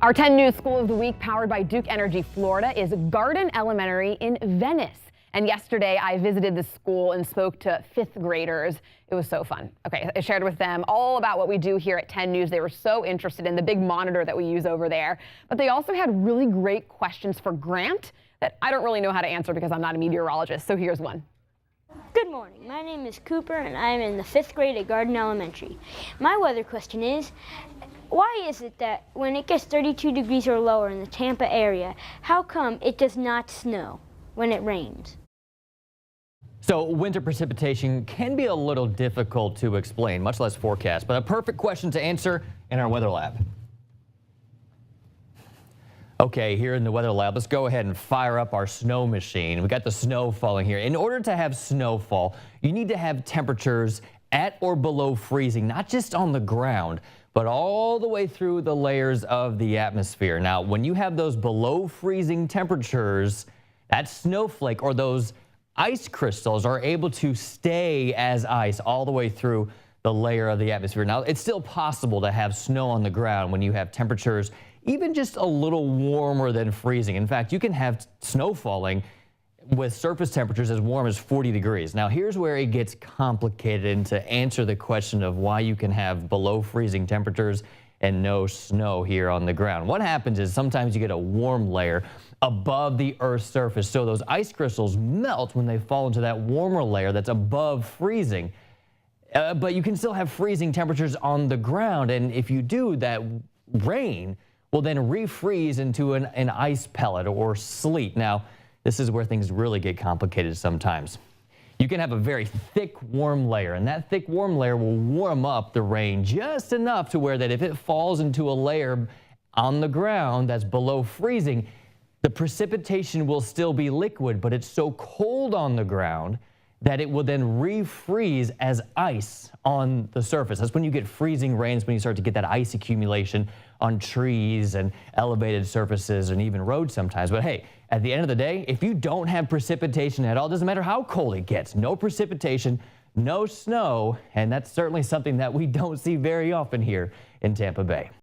Our 10 News School of the Week, powered by Duke Energy Florida, is Garden Elementary in Venice. And yesterday I visited the school and spoke to fifth graders. It was so fun. Okay, I shared with them all about what we do here at 10 News. They were so interested in the big monitor that we use over there. But they also had really great questions for Grant that I don't really know how to answer because I'm not a meteorologist. So here's one. Good morning. My name is Cooper and I am in the 5th grade at Garden Elementary. My weather question is, why is it that when it gets 32 degrees or lower in the Tampa area, how come it does not snow when it rains? So winter precipitation can be a little difficult to explain, much less forecast, but a perfect question to answer in our weather lab. Okay, here in the weather lab, let's go ahead and fire up our snow machine. We got the snow falling here. In order to have snowfall, you need to have temperatures at or below freezing, not just on the ground, but all the way through the layers of the atmosphere. Now, when you have those below freezing temperatures, that snowflake or those ice crystals are able to stay as ice all the way through the layer of the atmosphere. Now, it's still possible to have snow on the ground when you have temperatures even just a little warmer than freezing. In fact, you can have snow falling with surface temperatures as warm as 40 degrees. Now, here's where it gets complicated, and to answer the question of why you can have below freezing temperatures and no snow here on the ground. What happens is sometimes you get a warm layer above the Earth's surface, so those ice crystals melt when they fall into that warmer layer that's above freezing. But you can still have freezing temperatures on the ground, and if you do, that rain will then refreeze into an ice pellet or sleet. Now, this is where things really get complicated sometimes. You can have a very thick, warm layer, and that thick, warm layer will warm up the rain just enough to where that if it falls into a layer on the ground that's below freezing, the precipitation will still be liquid, but it's so cold on the ground that it will then refreeze as ice on the surface. That's when you get freezing rains, when you start to get that ice accumulation on trees and elevated surfaces and even roads sometimes. But hey, at the end of the day, if you don't have precipitation at all, it doesn't matter how cold it gets, no precipitation, no snow, and that's certainly something that we don't see very often here in Tampa Bay.